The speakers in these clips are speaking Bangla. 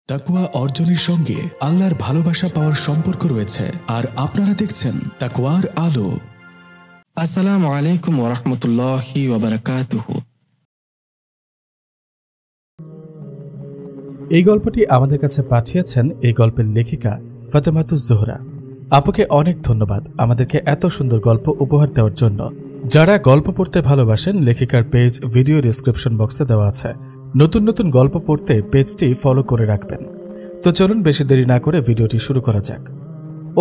তাকওয়া অর্জনের সঙ্গে আল্লাহর ভালোবাসা পাওয়ার সম্পর্ক রয়েছে, আর আপনারা দেখছেন তাকওয়ার আলো। আসসালামু আলাইকুম ওয়া রাহমাতুল্লাহি ওয়া বারাকাতুহু। এই গল্পটি আমাদের কাছে পাঠিয়েছেন এই গল্পের লেখিকা ফাতেমাতুজ জোহরা। আপুকে অনেক ধন্যবাদ আমাদেরকে এত সুন্দর গল্প উপহার দেওয়ার জন্য। যারা গল্প পড়তে ভালোবাসেন, লেখিকার পেজ ভিডিও ডেসক্রিপশন বক্সে দেওয়া আছে। নতুন নতুন গল্প পড়তে পেজটি ফলো করে রাখবেন। তো চলুন বেশি দেরি না করে ভিডিওটি শুরু করা যাক।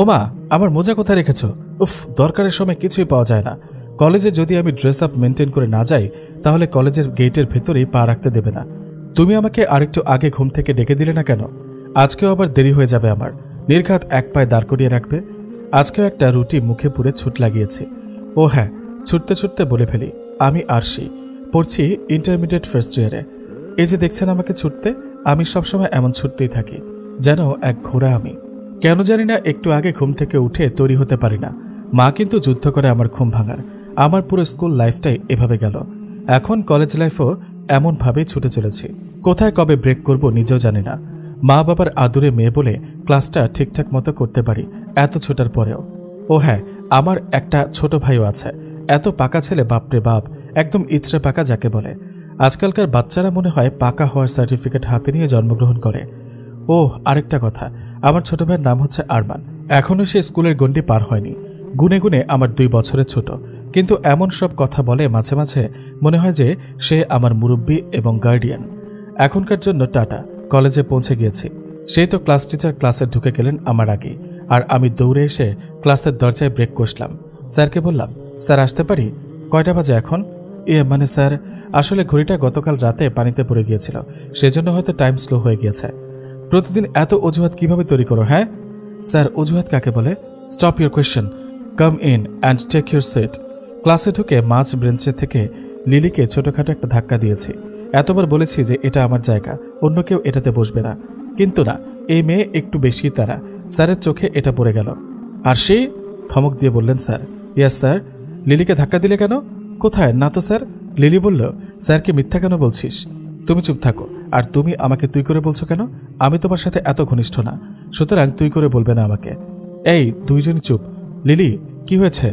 ওমা, আমার মোজা কোথায় রেখেছ? উফ, দরকারের সময় কিছুই পাওয়া যায় না। কলেজে যদি আমি ড্রেস আপ মেনটেন করে না যাই, তাহলে কলেজের গেটের ভেতরেই পা রাখতে দেবে না। তুমি আমাকে আরেকটু আগে ঘুম থেকে ডেকে দিলে না কেন? আজকেও আবার দেরি হয়ে যাবে আমার। নির্ঘাত এক পায়ে দাঁড় করিয়ে রাখবে। আজকেও একটা রুটি মুখে পুরে ছুট লাগিয়েছি। ও হ্যাঁ, ছুটতে ছুটতে বলে ফেলি, আমি আরশি, পড়ছি ইন্টারমিডিয়েট ফার্স্ট ইয়ারে। এই যে দেখছেন আমাকে ছুটতে, আমি সবসময় এমন ছুটতেই থাকি, যেন এক ঘোড়া। আমি কেন জানি না একটু আগে ঘুম থেকে উঠে তৈরি হতে পারি না। মা কিন্তু যুদ্ধ করে আমার ঘুম ভাঙার। আমার পুরো স্কুল লাইফটাই এভাবে গেল। এখন কলেজ লাইফও এমনভাবেই ছুটে চলেছি। কোথায় কবে ব্রেক করব নিজেও জানি না। মা বাবার আদুরে মেয়ে বলে ক্লাসটা ঠিকঠাক মতো করতে পারি এত ছোটার পরেও। ও হ্যাঁ, আমার একটা ছোট ভাইও আছে। এত পাকা ছেলে, বাপরে বাপ, একদম ইচড়ে পাকা যাকে বলে। আজকালকার বাচ্চারা মনে হয় পাকা হওয়ার সার্টিফিকেট হাতে নিয়ে জন্মগ্রহণ করে। ও আরেকটা কথা, আমার ছোট ভাইয়ের নাম হচ্ছে আরমান। এখনও সে স্কুলের গণ্ডি পার হয়নি। গুনে গুনে আমার 2 বছরের ছোট, কিন্তু এমন সব কথা বলে মাঝে মাঝে মনে হয় যে সে আমার মুরব্বী এবং গার্ডিয়ান। এখনকার জন্য টাটা, কলেজে পৌঁছে গিয়েছি। সেই তো ক্লাস টিচার ক্লাসে ঢুকে গেলেন আমার আগে, আর আমি দৌড়ে এসে ক্লাসের দরজায় ব্রেক কষলাম। স্যারকে বললাম, স্যার আসতে পারি? কয়টা বাজে এখন? মানে স্যার, আসলে ঘড়িটা গতকাল রাতে পানিতে পড়ে গিয়েছিল, সেজন্য হয়তো টাইম স্লো হয়ে গিয়েছে। প্রতিদিন এত অজুহাত কিভাবে তৈরি করো? হ্যাঁ স্যার, অজুহাত কাকে বলে? Stop your question, come in and take your seat. ক্লাসে ঢুকে মাঝ বেঞ্চে থেকে লিলিকে ছোটখাটো একটা ধাক্কা দিয়েছি। এতবার বলেছি যে এটা আমার জায়গা, অন্য কেউ এটাতে বসবে না, কিন্তু না, এই মেয়ে একটু বেশি তারা। স্যারের চোখে এটা পড়ে গেল। আর সেই ধমক দিয়ে বললেন, স্যার। Yes sir. লিলিকে ধাক্কা দিলে কেন? কোথায়? না তো স্যার। লিলি বলল, স্যারকে মিথ্যা কেন বলছিস? তুমি চুপ থাকো। আর তুমি আমাকে তুই করে বলছো কেন? আমি তোমার সাথে এত ঘনিষ্ঠ না, সুতরাং তুই করে বলবে না আমাকে। এই দুইজনই চুপ। লিলি, কি হয়েছে?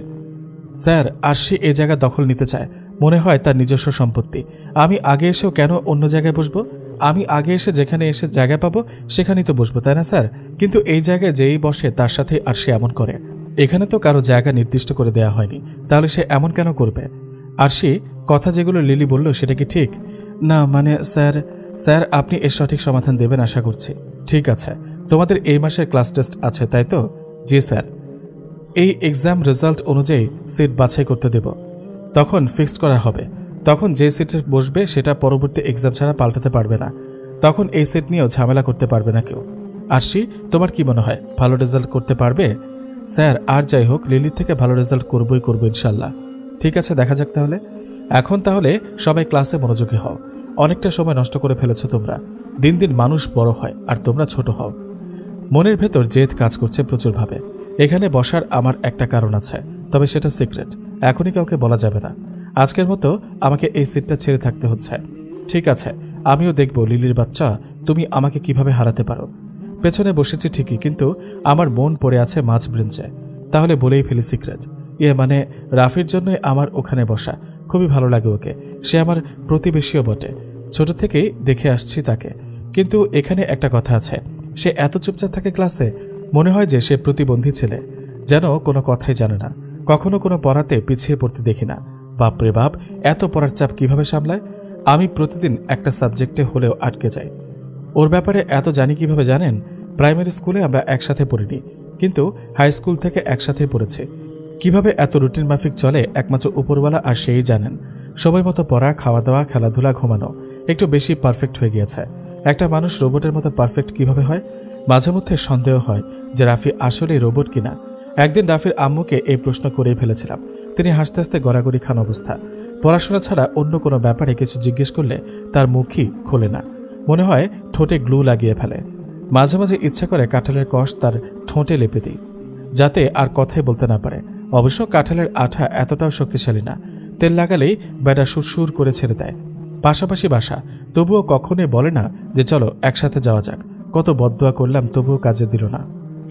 স্যার, আরশি এই জায়গা দখল নিতে চায়। মনে হয় তার নিজস্ব সম্পত্তি। আমি আগে এসেও কেন অন্য জায়গায় বসবো? আমি আগে এসে যেখানে এসে জায়গা পাবো সেখানেই তো বসবো, তাই না স্যার? কিন্তু এই জায়গায় যেই বসে তার সাথে আরশি এমন করে। এখানে তো কারো জায়গা নির্দিষ্ট করে দেয়া হয়নি, তাহলে সে এমন কেন করবে? আরশি, কথা যেগুলো লিলি বলল সেটা কি ঠিক? না মানে স্যার আপনি এর সঠিক সমাধান দেবেন আশা করছি। ঠিক আছে, তোমাদের এই মাসে ক্লাস টেস্ট আছে, তাই তো? জি স্যার। এই এক্সাম রেজাল্ট অনুযায়ী সিট বাছাই করতে দেব, তখন ফিক্সড করা হবে। তখন যে সিটে বসবে সেটা পরবর্তী এক্সাম ছাড়া পাল্টাতে পারবে না। তখন এই সিট নিয়েও ঝামেলা করতে পারবে না কেউ। আরশি, তোমার কি মনে হয় ভালো রেজাল্ট করতে পারবে? স্যার, আর যাই হোক, লিলির থেকে ভালো রেজাল্ট করবো ইনশাল্লাহ। ঠিক আছে, দেখা যাক তাহলে। এখন তাহলে সবাই ক্লাসে মনোযোগী হও। অনেকটা সময় নষ্ট করে ফেলেছো তোমরা। দিন দিন মানুষ বড় হয় আর তোমরা ছোট হও। মনের ভেতর জেদ কাজ করছে প্রচুরভাবে। এখানে বসার আমার একটা কারণ আছে, তবে সেটা সিক্রেট, এখনই কাউকে বলা যাবে না। আজকের মতো আমাকে এই সিটটা ছেড়ে থাকতে হচ্ছে। ঠিক আছে, আমিও দেখব লিলির বাচ্চা তুমি আমাকে কিভাবে হারাতে পারো। পেছনে বসেছি ঠিকই, কিন্তু আমার মন পড়ে আছে মাঝ ব্রেঞ্চে। তাহলে বলেই ফেলি সিক্রেট। মানে রাফির জন্যই আমার ওখানে বসা। খুবই ভালো লাগে ওকে। সে আমার প্রতিবেশীও বটে, ছোট থেকেই দেখে আসছি তাকে। কিন্তু এখানে একটা কথা আছে, সে এত চুপচাপ থাকে ক্লাসে, মনে হয় যে সে প্রতিবন্ধী ছেলে, যেন কোনো কথাই জানে না। কখনো কোনো পড়াতে পিছিয়ে পড়তে দেখি না। বাপরে বাপ, এত পড়ার চাপ কিভাবে সামলায়? আমি প্রতিদিন একটা সাবজেক্টে হলেও আটকে যাই। ওর ব্যাপারে এত জানি কিভাবে জানেন? প্রাইমারি স্কুলে আমরা একসাথে পড়িনি, কিন্তু হাই স্কুল থেকে একসাথে পড়েছি। কিভাবে এত রুটিন মাফিক চলে একমাত্র উপরওয়ালা আর সেই জানেন। সময় মতো পড়া, খাওয়া দাওয়া, খেলাধুলা, ঘুমানো একটু বেশি পারফেক্ট হয়ে গিয়েছে। একটা মানুষ রোবটের মতো পারফেক্ট কিভাবে হয়? মাঝে মধ্যে সন্দেহ হয় যে রাফি আসলে রোবট কিনা। একদিন রাফির আম্মুকে এই প্রশ্ন করেই ফেলেছিলাম। তিনি হাসতে হাসতে গড়াগড়ি খান অবস্থা। পড়াশোনা ছাড়া অন্য কোনো ব্যাপারে কিছু জিজ্ঞেস করলে তার মুখই খোলে না, মনে হয় ঠোঁটে গ্লু লাগিয়ে ফেলে। মাঝে মাঝে ইচ্ছা করে কাঁঠালের কষ তার ঠোঁটে লেপে দিই, যাতে আর কথাই বলতে না পারে। অবশ্য কাঁঠালের আঠা এতটাও শক্তিশালী না, তেল লাগালেই বেটা সুরসুর করে ছেড়ে দেয়। পাশাপাশি বাসা, তবুও কখনোই বলে না যে চলো একসাথে যাওয়া যাক। কত বদদোয়া করলাম, তবুও কাজে দিল না।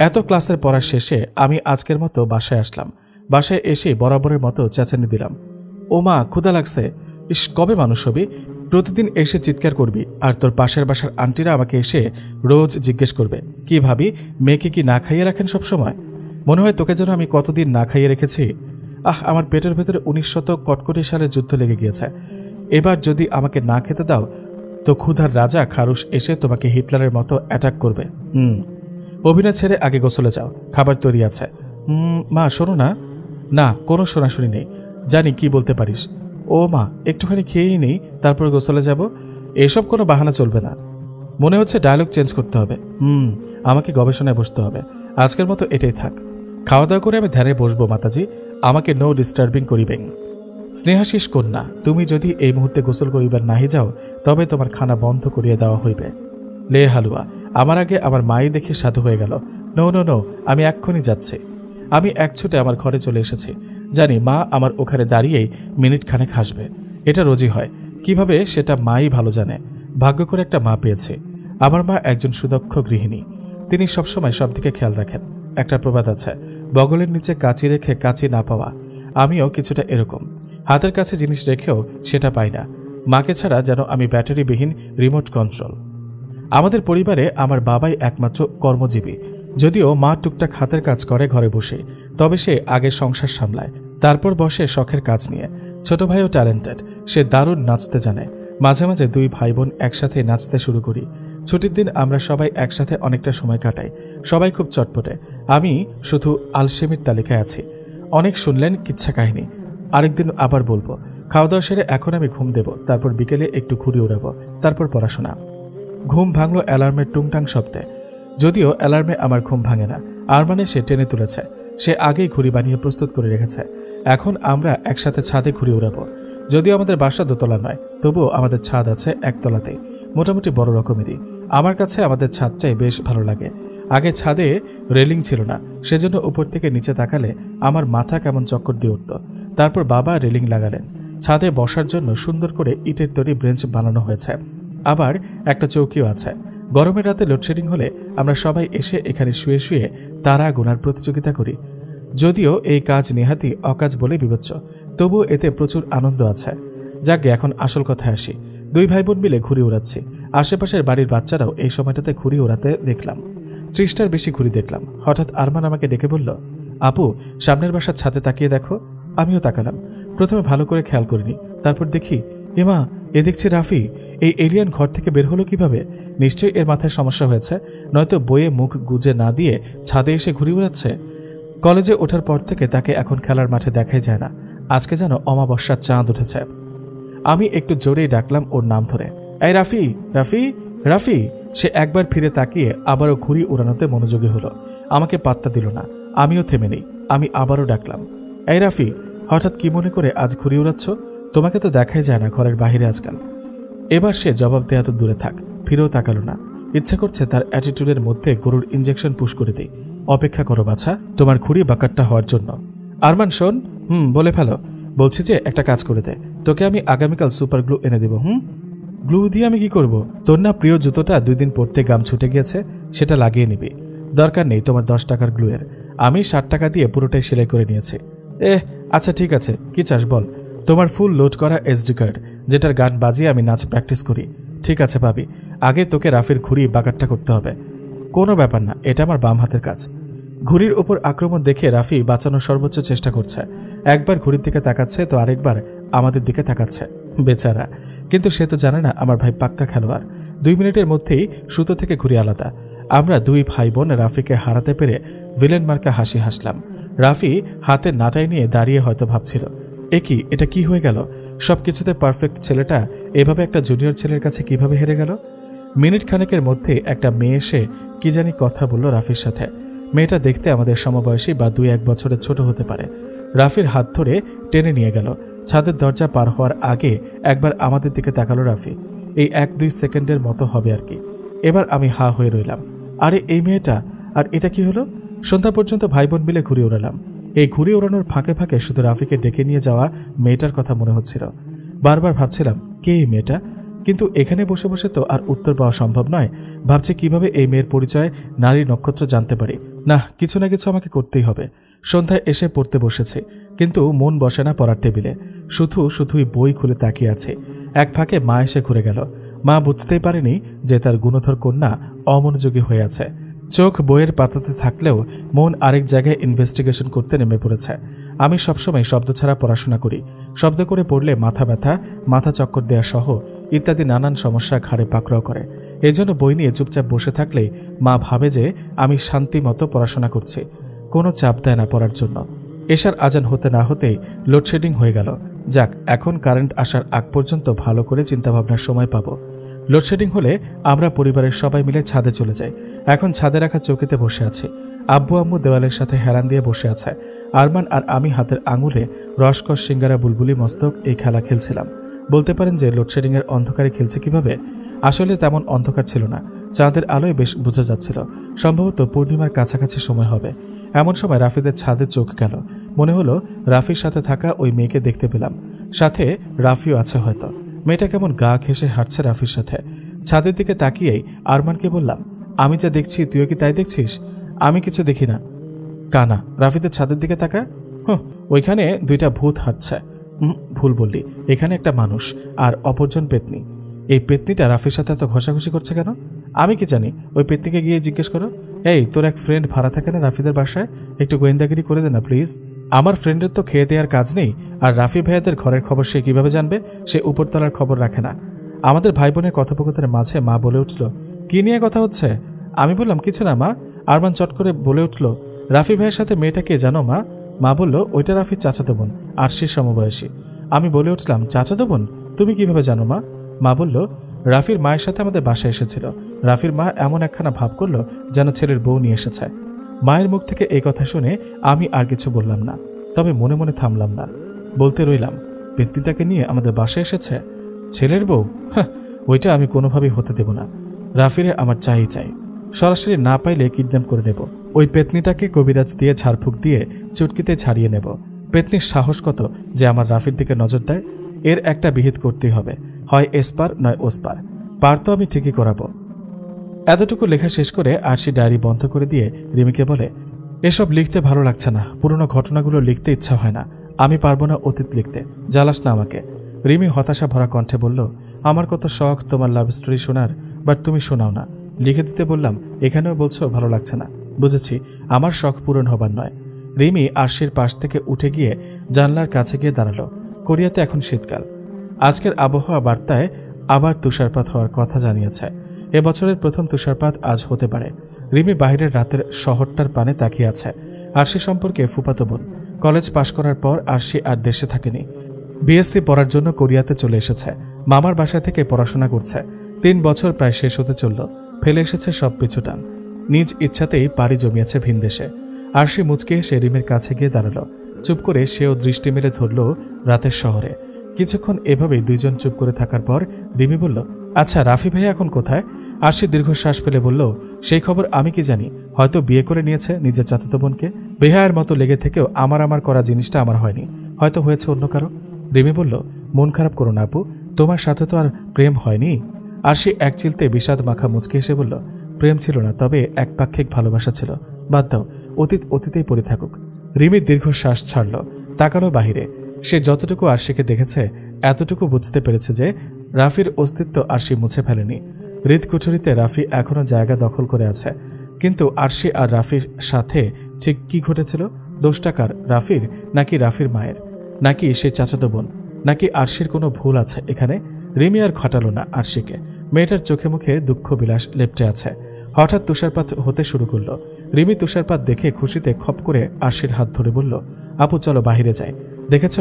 এত ক্লাসের পড়া শেষে আমি আজকের মতো বাসায় আসলাম। বাসায় এসে বরাবরের মতো চেঁচানি দিলাম, ও মা ক্ষুধা লাগছে। ইস, কবে মানুষ হবি? প্রতিদিন এসে চিৎকার করবি, আর তোর পাশের বাসার আন্টিরা আমাকে এসে রোজ জিজ্ঞেস করবে, কি ভাবি, মেয়েকে কি না খাইয়ে রাখেন সব সময়? মনে হয় তোকে যেন আমি কতদিন না খাইয়ে রেখেছি। আমার পেটের ভেতরে 1941 সালের যুদ্ধ লেগে গিয়েছে। এবার যদি আমাকে না খেতে দাও তো ক্ষুধার রাজা খারুশ এসে তোমাকে হিটলারের মতো অ্যাটাক করবে। অভিনয় ছেড়ে আগে গোসলে যাও, খাবার তৈরি আছে। মা শোনো না। না, কোনো শোনাশুনি নেই, জানি কি বলতে পারিস। ও মা, একটুখানি খেয়েই নেই, তারপর গোসলে যাব। এসব কোনো বাহানা চলবে না। মনে হচ্ছে ডায়লগ চেঞ্জ করতে হবে। আমাকে গবেষণায় বসতে হবে। আজকের মতো এটাই থাক। খাওয়া দাওয়া করে আমি ধ্যানে বসবো মাতাজি, আমাকে নো ডিস্টার্বিং করিবেন। স্নেহাশিস কন্যা, তুমি যদি এই মুহূর্তে গোসল করিবার নাহি যাও তবে তোমার খানা বন্ধ করিয়া দেওয়া হইবে। লে হালুয়া, আমার আগে আমার মাই দেখে সাধু হয়ে গেল। নো নো নো, আমি এক্ষুনি যাচ্ছি। আমি এক ছুটে আমার ঘরে চলে এসেছি। জানি মা আমার ওখানে দাঁড়িয়েই মিনিট খানেক হাসবে। এটা রোজই হয়, কিভাবে সেটা মাই ভালো জানে। ভাগ্য করে একটা মা পেয়েছে। আমার মা একজন সুদক্ষ গৃহিণী, তিনি সবসময় সব দিকে খেয়াল রাখেন। একটা প্রবাদ আছে, বগলের নিচে কাঁচি রেখে কাঁচি না পাওয়া। আমিও কিছুটা এরকম, হাতের কাছে জিনিস রেখেও সেটা পাই না। মাকে ছাড়া যেন আমি ব্যাটারিবিহীন রিমোট কন্ট্রোল। আমাদের পরিবারে আমার বাবাই একমাত্র কর্মজীবী, যদিও মা টুকটাক হাতের কাজ করে ঘরে বসে, তবে সে আগে সংসার সামলায়, তারপর বসে শখের কাজ নিয়ে। ছোট ভাইও ট্যালেন্টেড, সে দারুণ নাচতে জানে। মাঝে মাঝে দুই ভাই বোন একসাথে নাচতে শুরু করি। ছুটির দিন আমরা সবাই একসাথে অনেকটা সময় কাটাই। সবাই খুব চটপটে, আমি শুধু আলসেমির তালিকায় আছি। অনেক শুনলেন কিচ্ছা কাহিনী, আরেকদিন আবার বলবো। খাওয়া দাওয়া সেরে এখন আমি ঘুম দেব, তারপর বিকেলে একটু ঘুরে উড়াবো, তারপর পড়াশোনা। ঘুম ভাঙলো অ্যালার্মের টুংটাং শব্দে। যদিও অ্যালার্মে আমার ঘুম ভাঙে না, আর মানে সে টেনে তুলেছে। সে আগেই ঘুড়ি বানিয়ে প্রস্তুত করে রেখেছে। এখন আমরা একসাথে ছাদে ঘুরে উড়াবো। যদিও আমাদের বাসা দোতলা নয়, তবুও আমাদের ছাদ আছে একতলাতেই, মোটামুটি বড় রকমেরই। আমার কাছে আমাদের ছাদটাই বেশ ভালো লাগে। আগে ছাদে রেলিং ছিল না, সেজন্য উপর থেকে নিচে তাকালে আমার মাথা কেমন চক্কর দিয়ে উঠত। তারপর বাবা রেলিং লাগালেন। ছাদে বসার জন্য সুন্দর করে ইটের তৈরি ব্রেঞ্চ বানানো হয়েছে, আবার একটা চৌকিও আছে। গরমের রাতে লোডশেডিং হলে আমরা সবাই এসে এখানে শুয়ে শুয়ে তারা গোনার প্রতিযোগিতা করি। যদিও এই কাজ নেহাতি অকাজ বলে বিবেচ্য, তবুও এতে প্রচুর আনন্দ আছে। যাকে এখন আসল কথায় আসি। দুই ভাই বোন মিলে ঘুড়ি উড়াচ্ছি। আশেপাশের বাড়ির বাচ্চারাও এই সময়টাতে ঘুড়ি উড়াতে দেখলাম। 30টার বেশি ঘুড়ি দেখলাম। হঠাৎ আরমান আমাকে ডেকে বলল, আপু, সামনের বাসার ছাদে তাকিয়ে দেখো। আমিও তাকালাম। প্রথমে ভালো করে খেয়াল করিনি, তারপর দেখি, এমা, এ দেখছি রাফি। এই এলিয়ান ঘর থেকে বের হলো কিভাবে? নিশ্চয়ই এর মাথায় সমস্যা হয়েছে, নয়তো বইয়ে মুখ গুজে না দিয়ে ছাদে এসে ঘুড়ি উড়াচ্ছে। কলেজে ওঠার পর থেকে তাকে এখন খেলার মাঠে দেখাই যায় না। আজকে যেন অমাবস্যার চাঁদ উঠেছে। আমি একটু জোরেই ডাকলাম ওর নাম ধরে, এই রাফি, রাফি, রাফি। সে একবার ফিরে তাকিয়ে আবারও ঘুড়ি উড়ানোতে মনোযোগী হলো। আমাকে পাত্তা দিল না। আমিও থেমে নেই। আমি আবারও ডাকলাম, এই রাফি, হঠাৎ কি মনে করে আজ ঘুড়ি উড়াচ্ছ? তোমাকে তো দেখাই যায় না ঘরের বাহিরে আজকাল। এবার সে জবাব দেয়া তো দূরে থাক, ফিরেও তাকালো না। ইচ্ছা করছে তার অ্যাটিটিউডের মধ্যে গরুর ইঞ্জেকশন পুশ করে দিই। অপেক্ষা করো বাছা, তোমার ঘুড়ি বাকারটা হওয়ার জন্য। আরমান শোন। বলে ফেলো। বলছি যে একটা কাজ করে দে, তোকে আমি আগামীকাল সুপার গ্লু এনে দেব। গ্লু দিয়ে আমি কি করব? তোর না প্রিয় জুতোটা 2 দিন পরতে গাম ছুটে গিয়েছে, সেটা লাগিয়ে নিবি। দরকার নেই তোমার 10 টাকার গ্লুয়ের, আমি 60 টাকা দিয়ে পুরোটাই সেলাই করে নিয়েছি। আচ্ছা ঠিক আছে, কি চাস বল? তোমার ফুল লোড করা এসডি কার্ড, যেটার গান বাজিয়ে আমি নাচ প্র্যাকটিস করি। ঠিক আছে পাবি, আগে তোকে রাফির ঘুড়ি বাকারটা করতে হবে। কোনো ব্যাপার না, এটা আমার বাম হাতের কাজ। ঘুড়ির উপর আক্রমণ দেখে রাফি বাঁচানোর সর্বোচ্চ চেষ্টা করছে। একবার ঘুড়ির দিকে তাকাচ্ছে তো আরেকবার আমাদের দিকে তাকাচ্ছে, বেচারা। কিন্তু সে তো জানে না আমার ভাই পাক্কা খেলোয়াড়। 2 মিনিটের মধ্যেই সুতো থেকে ঘুড়ি আলাদা। আমরা 2 ভাই বোন রাফিকে হারাতে পেরে ভিলেন মার্কা হাসি হাসলাম। রাফি হাতে নাটাই নিয়ে দাঁড়িয়ে হয়তো ভাবছিল, এটা কি হয়ে গেল? সবকিছুতে পারফেক্ট ছেলেটা এভাবে একটা জুনিয়র ছেলের কাছে কিভাবে হেরে গেল? মিনিট খানেকের মধ্যে একটা মেয়ে এসে কি জানি কথা বলল রাফির সাথে। মেয়েটা দেখতে আমাদের সমবয়সী বা 2-1 বছরের ছোট হতে পারে। রাফির হাত ধরে টেনে নিয়ে গেল। ছাদের দরজা পার হওয়ার আগে একবার আমাদের দিকে তাকালো রাফি। এই 1-2 সেকেন্ডের মতো হবে আর কি। এবার আমি হা হয়ে রইলাম। আরে এই মেয়েটা, আর এটা কি হলো? সন্ধ্যা পর্যন্ত ভাই বোন মিলে ঘুরে উড়ালাম। এই ঘুরে ওড়ানোর ফাঁকে ফাঁকে শুধু রাফিকে ডেকে নিয়ে যাওয়া মেয়েটার কথা মনে হচ্ছিল। বারবার ভাবছিলাম, কে এই মেয়েটা? কিন্তু এখানে বসে বসে তো আর উত্তর পাওয়া সম্ভব নয়। ভাবছি কিভাবে এই মেয়ের পরিচয় নারী নক্ষত্র জানতে পারি। না, কিছু না কিছু আমাকে করতেই হবে। সন্ধ্যায় এসে পড়তে বসেছি, কিন্তু মন বসে না পড়ার টেবিলে। শুধুই বই খুলে তাকিয়ে আছে। এক ফাঁকে মা এসে ঘুরে গেল। মা বুঝতেই পারেনি যে তার গুণধর কন্যা অমনোযোগী হয়ে আছে। চোখ বইয়ের পাতাতে থাকলেও মন আরেক জায়গায় ইনভেস্টিগেশন করতে নেমে পড়েছে। আমি সবসময় শব্দ ছাড়া পড়াশোনা করি। শব্দ করে পড়লে মাথা ব্যথা, মাথা চক্কর দেওয়া সহ ইত্যাদি নানান সমস্যা ঘাড়ে পাকড়াও করে। এজন্য বই নিয়ে চুপচাপ বসে থাকলেই মা ভাবে যে আমি শান্তি মতো পড়াশোনা করছি, কোনো চাপ দেয় না পড়ার জন্য। এশার আজান হতে না হতেই লোডশেডিং হয়ে গেল। যাক, এখন কারেন্ট আসার আগ পর্যন্ত ভালো করে চিন্তাভাবনার সময় পাবো। লোডশেডিং হলে আমরা পরিবারের সবাই মিলে ছাদে চলে যাই। এখন ছাদে রাখা চৌকিতে বসে আছি। আব্বু আম্মু দেওয়ালের সাথে হেলান দিয়ে বসে আছে। আরমান আর আমি হাতের আঙুলে রসকস সিঙ্গারা বুলবুলি মস্তক এই খেলা খেলছিলাম। বলতে পারেন যে লোডশেডিং এর অন্ধকারে খেলছে কিভাবে। আসলে তেমন অন্ধকার ছিল না, চাঁদের আলোয় বেশ বোঝা যাচ্ছিল। সম্ভবত পূর্ণিমার কাছাকাছি সময় হবে। এমন সময় রাফিদের ছাদে চোখ গেল। মনে হলো রাফির সাথে থাকা ওই মেয়েকে দেখতে পেলাম। সাথে রাফিও আছে হয়তো। মেয়েটা কেমন গা ঘেঁষে হাঁটছে রাফির সাথে। ছাদের দিকে তাকিয়েই আরমানকে বললাম, আমি যা দেখছি তুইও কি তাই দেখছিস? আমি কিছু দেখি না। কানা, রাফিদের ছাদের দিকে তাকা। ওইখানে দুইটা ভূত হাঁটছে। ভুল বললি, এখানে একটা মানুষ আর অপরজন পেতনি। এই পেতনিটা রাফির সাথে এত ঘষাঘষি করছে কেন? আমি কি জানি, ওই পেতনিকে গিয়ে জিজ্ঞেস করো। এই, তোর এক ফ্রেন্ড ভাড়া থাকে না রাফিদের বাসায়? একটু গোয়েন্দাগিরি করে দে না প্লিজ। আমার ফ্রেন্ডের তো খেয়ে দেওয়ার কাজ নেই, আর রাফি ভাইয়াদের ঘরের খবর সে কিভাবে জানবে? সে উপরতলার খবর রাখে না। আমাদের ভাই বোনের কথোপকথনের মাঝে মা বলে উঠল, কি নিয়ে কথা হচ্ছে? আমি বললাম, কিছু না মা। আরমান চট করে বলে উঠল, রাফি ভাইয়ের সাথে মেয়েটা কে জানো মা? মা বলল, ওইটা রাফির চাচাতো বোন, আরশির সমবয়সী। আমি বলে উঠলাম, চাচাতো বোন? তুমি কিভাবে জানো মা? মা বলল, রাফির মায়ের সাথে আমাদের বাসায় এসেছিল। রাফির মা এমন একখানা ভাব করলো যেন ছেলের বউ নিয়ে এসেছে। মায়ের মুখ থেকে এই কথা শুনে আমি আর কিছু বললাম না, তবে মনে মনে থামলাম না। বলতে রইলাম, পেতনিটাকে নিয়ে আমাদের বাসায় এসেছে? ছেলের বউ? ওইটা আমি কোনোভাবেই হতে দেব না। রাফিরে আমার চাই। সরাসরি না পাইলে কিডন্যাপ করে নেব। ওই পেতনিটাকে কবিরাজ দিয়ে ঝাড়ফুঁক দিয়ে চুটকিতে ছাড়িয়ে নেব। পেতনির সাহস কত যে আমার রাফির দিকে নজর দেয়? এর একটা বিহিত করতেই হবে, হয় এসপার নয় ওসপার। পার তো আমি ঠিকই করাবো। এতটুকু লেখা শেষ করে আরশি ডায়েরি বন্ধ করে দিয়ে রিমিকে বলে, এসব লিখতে ভালো লাগছে না, পুরনো ঘটনাগুলো লিখতে ইচ্ছা হয় না। আমি পারবো না অতীত লিখতে, জ্বালাস না আমাকে। রিমি হতাশা ভরা কণ্ঠে বলল, আমার কত শখ তোমার লাভ স্টোরি শোনার, বাট তুমি শোনাও না। লিখে দিতে বললাম, এখানেও বলছো ভালো লাগছে না। বুঝেছি, আমার শখ পূরণ হবার নয়। রিমি আরশির পাশ থেকে উঠে গিয়ে জানলার কাছে গিয়ে দাঁড়ালো। কোরিয়াতে এখন শীতকাল। আজকের আবহাওয়া বার্তায় আবার তুষারপাত হওয়ার কথা জানিয়েছে। এবছরের প্রথম তুষারপাত আজ হতে পারে। রিমি বাইরের রাতের শহরটার পানে তাকিয়ে আছে। আরশি সম্পর্কে ফুফাতো বোন। কলেজ পাশ করার পর আরশি আর দেশে থাকেনি। বিএসসি পড়ার জন্য কোরিয়াতে চলে এসেছে। মামার বাসা থেকে পড়াশোনা করছে। 3 বছর প্রায় শেষ হতে চলল। ফেলে এসেছে সব পিছুটান। নিজ ইচ্ছাতেই পাড়ি জমিয়েছে ভিনদেশে। আরশি মুচকে এসে রিমির কাছে গিয়ে দাঁড়ালো। চুপ করে সেও দৃষ্টি মেলে ধরল রাতের শহরে। কিছুক্ষণ এভাবেই দুইজন চুপ করে থাকার পর রিমি বলল, আচ্ছা রাফি ভাইয়া এখন কোথায়? আরশি দীর্ঘশ্বাস ফেলে বলল, সেই খবর আমি কি জানি, হয়তো বিয়ে করে নিয়েছে নিজের চাচাতো বোনকে। বেহায়ের মতো লেগে থেকেও আমার করা জিনিসটা আমার হয়নি, হয়তো হয়েছে অন্য কারো। রিমি বলল, মন খারাপ করো না আপু, তোমার সাথে তো আর প্রেম হয়নি। আরশি এক চিলতে বিষাদ মাখা মুচকে এসে বলল, প্রেম ছিল না, তবে একপাক্ষিক ভালোবাসা ছিল। বাদ দাও, অতীত অতীতেই পড়ে থাকুক। রিমি দীর্ঘশ্বাস ছাড়ল, তাকালো বাহিরে। সে যতটুকু আরশিকে দেখেছে এতটুকু বুঝতে পেরেছে যে রাফির অস্তিত্ব আরশি মুছে ফেলেনি। হৃদকুঠুরিতে রাফি এখনো জায়গা দখল করে আছে। কিন্তু আরশি আর রাফির সাথে ঠিক কি ঘটেছিল? দোষটা কার? রাফির নাকি রাফির মায়ের, নাকি সে চাচাতো বোন, নাকি আরশির কোনো ভুল আছে এখানে? রিমি আর ঘটালো না আরশিকে। মেয়েটার চোখে মুখে দুঃখ বিলাস লেপ্টে আছে। হঠাৎ তুষারপাত হতে শুরু করলো। রিমি তুষারপাত দেখে খুশিতে খপ করে আরশির হাত ধরে বলল, আপু চলো বাহিরে যাই। দেখেছ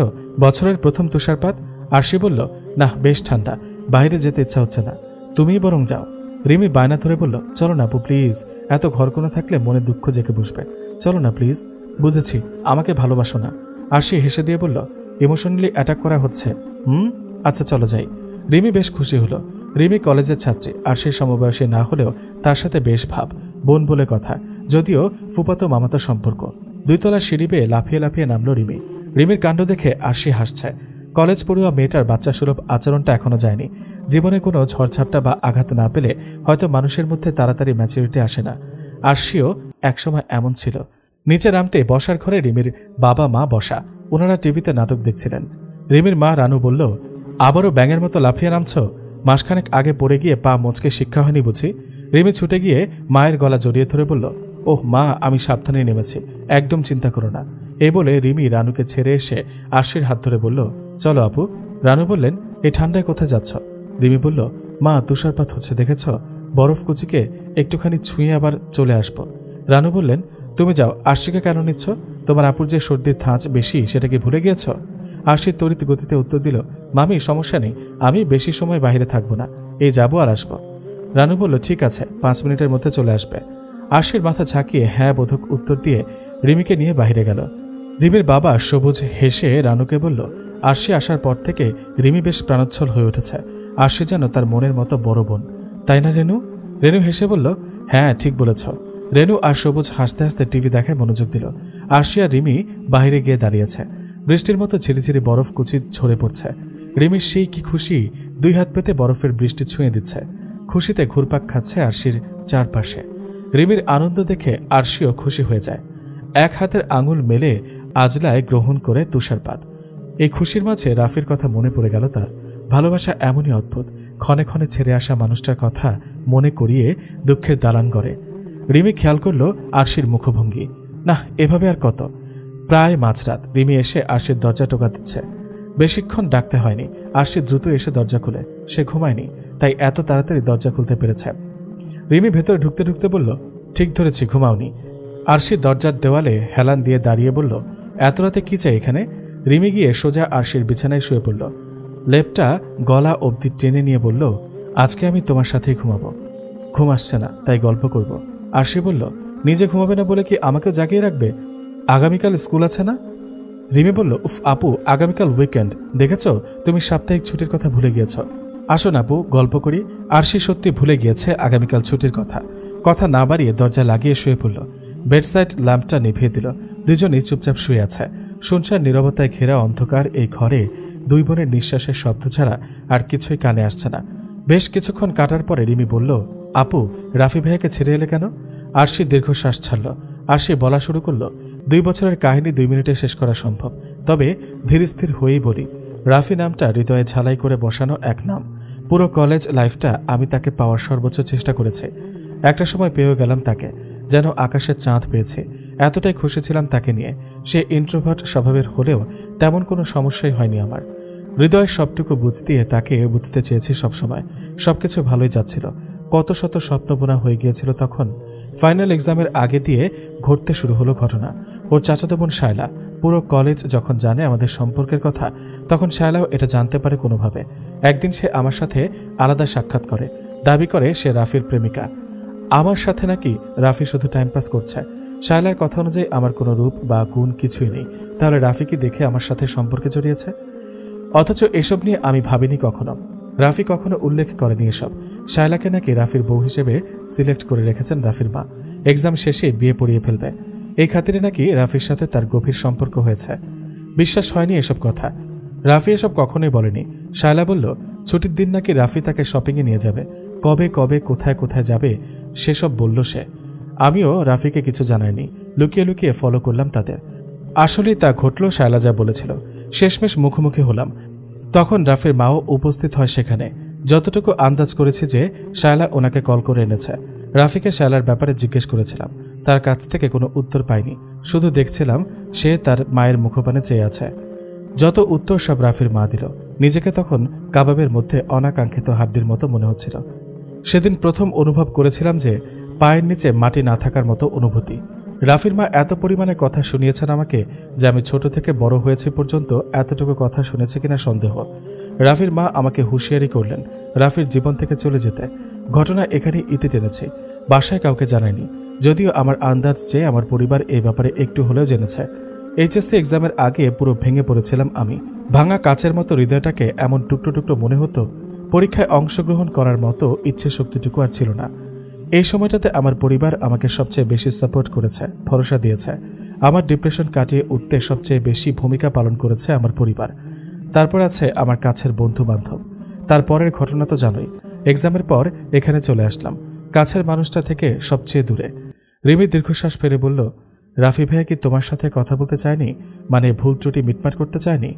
বছরের প্রথম তুষারপাত? আরশি বলল, না বেশ ঠান্ডা, বাইরে যেতে ইচ্ছা হচ্ছে না, তুমিই বরং যাও। রিমি বায়না ধরে বলল, চলো না আপু প্লিজ, এত ঘরকোনো থাকলে মনে দুঃখ জেগে বসবে, চলো না প্লিজ। বুঝেছি, আমাকে ভালোবাসো না। আরশি হেসে দিয়ে বলল, ইমোশনালি অ্যাটাক করা হচ্ছে। আচ্ছা চলো যাই। রিমি বেশ খুশি হলো। রিমি কলেজের ছাত্রী, আরশির সমবয়সী না হলেও তার সাথে বেশ ভাব, বোন বলে কথা, যদিও ফুপাতো মামাতো সম্পর্ক। 2 তলার সিঁড়ি বেয়ে লাফিয়ে লাফিয়ে নামলো রিমি। রিমির কাণ্ড দেখে আরশি হাসছে। কলেজ পড়ুয়া মেয়েটার বাচ্চা সুলভ আচরণটা এখনো যায়নি। জীবনে কোনো ঝড়ঝাপটা বা আঘাত না পেলে হয়তো মানুষের মধ্যে তাড়াতাড়ি ম্যাচুরিটি আসে না। আরশিও একসময় এমন ছিল। নিচে নামতে বসার ঘরে রিমির বাবা মা বসা, ওনারা টিভিতে নাটক দেখছিলেন। রিমির মা রানু বলল, আবারও ব্যাঙের মতো লাফিয়ে নামছ? মাসখানেক আগে পড়ে গিয়ে পা মোচকে শিক্ষা হয়নি বুঝি? রিমি ছুটে গিয়ে মায়ের গলা জড়িয়ে ধরে বলল, ওহ মা, আমি সাবধানে নেমেছি, একদম চিন্তা করো না। এই বলে রিমি রানুকে ছেড়ে এসে আরশির হাত ধরে বলল, চলো আপু। রানু বললেন, এই ঠান্ডায় কোথায় যাচ্ছ? রিমি বলল, মা তুষারপাত হচ্ছে দেখেছ, বরফ কুচিকে একটুখানি ছুঁয়ে আবার চলে আসব। রানু বললেন, তুমি যাও, আরশিকে কেন নিচ্ছ? তোমার আপুর যে সর্দির ধাঁচ বেশি সেটা কি ভুলে গিয়েছ? আরশি তড়িৎ গতিতে উত্তর দিল, মামি সমস্যা নেই, আমি বেশি সময় বাইরে থাকবো না, এই যাবো আর আসবো। রানু বলল, ঠিক আছে, 5 মিনিটের মধ্যে চলে আসবে। আরশির মাথা ঝাঁকিয়ে হ্যাঁ বোধক উত্তর দিয়ে রিমিকে নিয়ে বাইরে গেল। রিমির বাবা সবুজ হেসে রানুকে বলল, আরশি আসার পর থেকে রিমি বেশ প্রাণোচ্ছল হয়ে উঠেছে। আরশি যেন তার মনের মতো বড় বোন, তাই না রেনু? রেনু হেসে বলল, হ্যাঁ ঠিক বলেছ। রেনু আর সবুজ হাসতে হাসতে টিভি দেখায় মনোযোগ দিল। আরশি আর রিমি বাইরে গিয়ে দাঁড়িয়েছে। বৃষ্টির মতো ঝিরিঝিরি বরফ কুচি ঝরে পড়ছে। রিমির সেই কি খুশি, 2 হাত পেতে বরফের বৃষ্টি ছুঁয়ে দিচ্ছে। খুশিতে ঘুরপাক খাচ্ছে আরশির চারপাশে। রিমির আনন্দ দেখে আরশিও খুশি হয়ে যায়। 1 হাতের আঙুল মেলে আজলায় গ্রহণ করে তুষারপাত। এই খুশির মাঝে রাফির কথা মনে পড়ে গেল তার। ভালোবাসা এমনই অদ্ভুত, ক্ষণে ক্ষণে ছেড়ে আসা মানুষটার কথা মনে করিয়ে দুঃখের দালান করে। রিমি খেয়াল করল আরশির মুখভঙ্গি। না, এভাবে আর কত। প্রায় মাঝরাত। রিমি এসে আরশির দরজা টোকা দিচ্ছে। বেশিক্ষণ ডাকতে হয়নি, আরশি দ্রুত এসে দরজা খুলে। সে ঘুমায়নি, তাই এত তাড়াতাড়ি দরজা খুলতে পেরেছে। রিমি ভেতরে ঢুকতে ঢুকতে বলল, ঠিক ধরেছি, ঘুমাওনি। আরশি দরজার দেওয়ালে হেলান দিয়ে দাঁড়িয়ে বলল, এত রাতে কি চাই এখানে? রিমি গিয়ে সোজা আরশির বিছানায় শুয়ে পড়ল। লেপটা গলা অবধি টেনে নিয়ে বলল, আজকে আমি তোমার সাথেই ঘুমাবো। ঘুম আসছে না, তাই গল্প করব। আরশি বলল, নিজে ঘুমাবে না বলে কি আমাকেও জাগিয়ে রাখবে? আগামীকাল স্কুল আছে না? রিমি বলল, উফ আপু, আগামীকাল উইকেন্ড, দেখেছ তুমি সাপ্তাহিক ছুটির কথা ভুলে গিয়েছ। আসুন আপু, গল্প করি। আরশি সত্যি ভুলে গিয়েছে আগামীকাল ছুটির কথা না বাড়িয়ে দরজা লাগিয়ে শুয়ে পড়ল। বেডসাইড ল্যাম্পটা নিভিয়ে দিল। দুজনেই চুপচাপ শুয়ে আছে। শুনশান নীরবতায় ঘেরা অন্ধকার এই ঘরে 2 বোনের নিঃশ্বাসের শব্দ ছাড়া আর কিছুই কানে আসছে না। বেশ কিছুক্ষণ কাটার পরে রিমি বলল, আপু, রাফি ভাইয়াকে ছেড়ে এলে কেন? আরশি দীর্ঘশ্বাস ছাড়ল। আরশি বলা শুরু করল, 2 বছরের কাহিনী 2 মিনিটে শেষ করা সম্ভব, তবে ধীরস্থির হয়েই বলি। রাফি নামটা হৃদয়ে ঝালাই করে বসানো এক নাম। পুরো কলেজ লাইফটা আমি তাকে পাওয়ার সর্বোচ্চ চেষ্টা করেছি। একটা সময় পেয়েও গেলাম তাকে, যেন আকাশের চাঁদ পেয়েছি। এতটাই খুশি ছিলাম তাকে নিয়ে। সে ইন্ট্রোভার্ট স্বভাবের হলেও তেমন কোনো সমস্যাই হয়নি আমার। হৃদয়ের সবটুকু দিয়ে তাকে বুঝতে চেয়েছি সবসময়। সবকিছু ভালোই যাচ্ছিল। কত শত স্বপ্ন বোনা হয়ে গিয়েছিল তখন। ফাইনাল এক্সামের আগে দিয়ে ঘটতে শুরু হলো ঘটনা। ওর চাচাতো বোন শায়লা। পুরো কলেজ যখন জানে আমাদের সম্পর্কের কথা, তখন শায়লাও এটা জানতে পারে কোনোভাবে। একদিন সে আমার সাথে আলাদা সাক্ষাৎ করে, দাবি করে সে রাফির প্রেমিকা। আমার সাথে নাকি রাফি শুধু টাইম পাস করছে। শায়লার কথা অনুযায়ী আমার কোনো রূপ বা গুণ কিছুই নেই। তাহলে রাফি কি দেখে আমার সাথে সম্পর্কে জড়িয়েছে? অথচ এসব নিয়ে আমি ভাবিনি কখনো। রাফি কখনো উল্লেখ করেনি এসব। শায়লাকে নাকি রাফির বউ হিসেবে সিলেক্ট করে রেখেছেন রাফির মা। এক্সাম শেষে বিয়ে পড়িয়ে ফেলবে, এই খাতিরে নাকি রাফির সাথে তার গভীর সম্পর্ক হয়েছে। বিশ্বাস হয়নি এসব কথা। রাফি এসব কখনোই বলেনি। শায়লা বলল, ছুটির দিন নাকি রাফি তাকে শপিংয়ে নিয়ে যাবে। কবে কবে কোথায় কোথায় যাবে সেসব বলল সে। আমিও রাফিকে কিছু জানাইনি, লুকিয়ে লুকিয়ে ফলো করলাম তাদের। আসলেই তা ঘটল শায়লা যা বলেছিল। শেষমেশ মুখোমুখি হলাম। তখন রাফির মাও উপস্থিত হয় সেখানে। যতটুকু আন্দাজ করেছি যে শায়লা ওনাকে কল করে এনেছে। রাফিকে শায়লার ব্যাপারে জিজ্ঞেস করেছিলাম, তার কাছ থেকে কোনো উত্তর পাইনি। শুধু দেখছিলাম সে তার মায়ের মুখপানে চেয়ে আছে। যত উত্তর সব রাফির মা দিল। নিজেকে তখন কাবাবের মধ্যে অনাকাঙ্ক্ষিত হাড্ডির মতো মনে হচ্ছিল। সেদিন প্রথম অনুভব করেছিলাম যে পায়ের নিচে মাটি না থাকার মতো অনুভূতি। রাফির মা এত পরিমাণে কথা শুনিয়েছেন আমাকে যে আমি ছোট থেকে বড় হয়েছি পর্যন্ত এতটুকু কথা শুনেছি কিনা সন্দেহ। রাফির মা আমাকে হুঁশিয়ারি করলেন রাফির জীবন থেকে চলে যেতে। ঘটনা এখানেই ইতি টেনেছে। বাসায় কাউকে জানায়নি, যদিও আমার আন্দাজ যে আমার পরিবার এই ব্যাপারে একটু হলেও জেনেছে। এইচএসসি এক্সামের আগে পুরো ভেঙে পড়েছিলাম আমি। ভাঙা কাচের মতো হৃদয়টাকে এমন টুকরো টুকরো মনে হতো। পরীক্ষায় অংশগ্রহণ করার মতো ইচ্ছে শক্তিটুকু আর ছিল না। এই সময়টাতে আমার পরিবার আমাকে সবচেয়ে বেশি সাপোর্ট করেছে, ভরসা দিয়েছে। আমার ডিপ্রেশন কাটিয়ে উঠতে সবচেয়ে বেশি ভূমিকা পালন করেছে আমার পরিবার। তারপর আছে আমার কাছের বন্ধু বান্ধব। তারপরের ঘটনা তো জানোই, এক্সামের পর এখানে চলে আসলাম, কাছের মানুষটা থেকে সবচেয়ে দূরে। রিমি দীর্ঘশ্বাস ফেলে বলল, রাফি ভাইয়া কি তোমার সাথে কথা বলতে চায়নি, মানে ভুল ত্রুটি মিটমাট করতে চায়নি?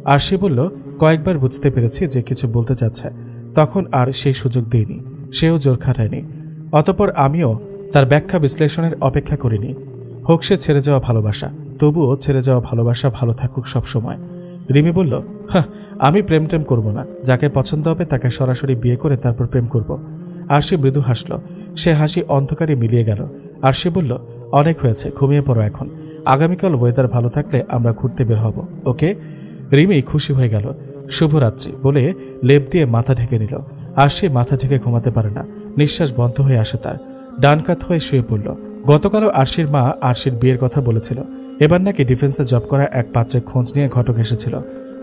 আরশি বলল, কয়েকবার বুঝতে পেরেছি যে কিছু বলতে চাচ্ছে, তখন আর সেই সুযোগ দিইনি, সেও জোর খাটায়নি। অতপর আমিও তার ব্যাখ্যা বিশ্লেষণের অপেক্ষা করিনি। হোক সে ছেড়ে যাওয়া ভালোবাসা, তবুও ছেড়ে যাওয়া ভালোবাসা ভালো থাকুক সবসময়। রিমি বলল, হ্যাঁ, আমি প্রেম টেম করব না, যাকে পছন্দ হবে তাকে সরাসরি বিয়ে করে তারপর প্রেম করব। আরশি মৃদু হাসল, সে হাসি অন্ধকারে মিলিয়ে গেল। আরশি বলল, অনেক হয়েছে, ঘুমিয়ে পড়ো এখন, আগামীকাল ওয়েদার ভালো থাকলে আমরা ঘুরতে বের হব, ওকে? রিমি খুশি হয়ে গেল। শুভরাত্রি বলে লেপ দিয়ে মাথা ঢেকে নিল। আরশি মাথা ঢেকে ঘুমাতে পারে না, নিঃশ্বাস বন্ধ হয়ে আসে তার। ডান কাত হয়ে শুয়ে পড়ল। গতকালও আরশির মা আরশির বিয়ের কথা বলেছিল। এবার নাকি ডিফেন্সে জব করা এক পাত্রের খোঁজ নিয়ে ঘটক এসেছিল।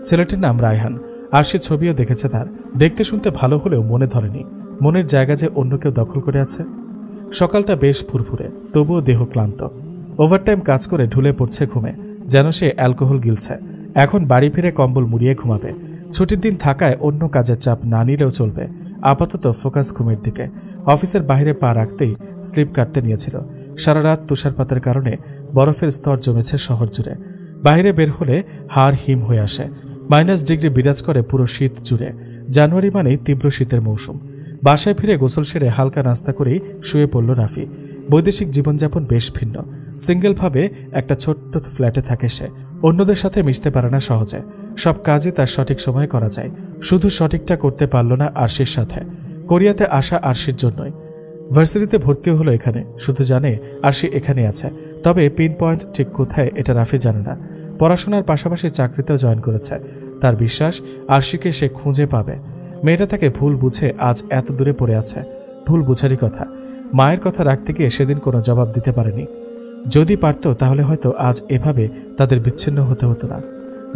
ছেলেটির নাম রায়হান। আরশির ছবিও দেখেছে তার। দেখতে শুনতে ভালো হলেও মনে ধরেনি মনের জায়গা যে অন্য কেউ দখল করে আছে। সকালটা বেশ ফুরফুরে, তবুও দেহ ক্লান্ত। ওভারটাইম কাজ করে ঢুলে পড়ছে ঘুমে, যেন সে অ্যালকোহল গিলছে। এখন বাড়ি ফিরে কম্বল মুড়িয়ে ঘুমাবে। ছুটির দিন থাকায় অন্য কাজের চাপ না নিলেও চলবে। আপাতত ফোকাস ঘুমের দিকে। অফিসের বাইরে পা রাখতেই স্লিপ কাটতে নিয়েছিল। সারা রাত তুষারপাতের কারণে বরফের স্তর জমেছে শহর জুড়ে। বাইরে বের হলে হাড় হিম হয়ে আসে। -ডিগ্রি বিরাজ করে পুরো শীত জুড়ে। জানুয়ারি মানেই তীব্র শীতের মৌসুম। বাসায় ফিরে গোসল সেরে হালকা নাস্তা করেই শুয়ে পড়ল রাফি। বৈদেশিক জীবনযাপন বেশ ভিন্ন। সিঙ্গেলভাবে একটা ছোট্ট ফ্ল্যাটে থাকে সে। অন্যদের সাথে মিশতে পারে না সহজে। সব কাজই তার সঠিক সময়ে করা যায়। শুধু সঠিকটা করতে পারল না আরশির সাথে। কোরিয়াতে আসা আরশির জন্যই। ভার্সিটিতে ভর্তিও হলো এখানে। শুধু জানে আরশি এখানে আছে, তবে পিন পয়েন্ট ঠিক কোথায় এটা রাফি জানে না। পড়াশোনার পাশাপাশি চাকরিতেও জয়েন করেছে। তার বিশ্বাস আরশিকে সে খুঁজে পাবে। মেয়েটা তাকে ভুল বুঝে আজ এত দূরে পড়ে আছে। ভুল বুঝারই কথা। মায়ের কথা রাখতে গিয়ে সেদিন কোনো জবাব দিতে পারেনি। যদি পারত তাহলে হয়তো আজ এভাবে তাদের বিচ্ছিন্ন হতে হতো না।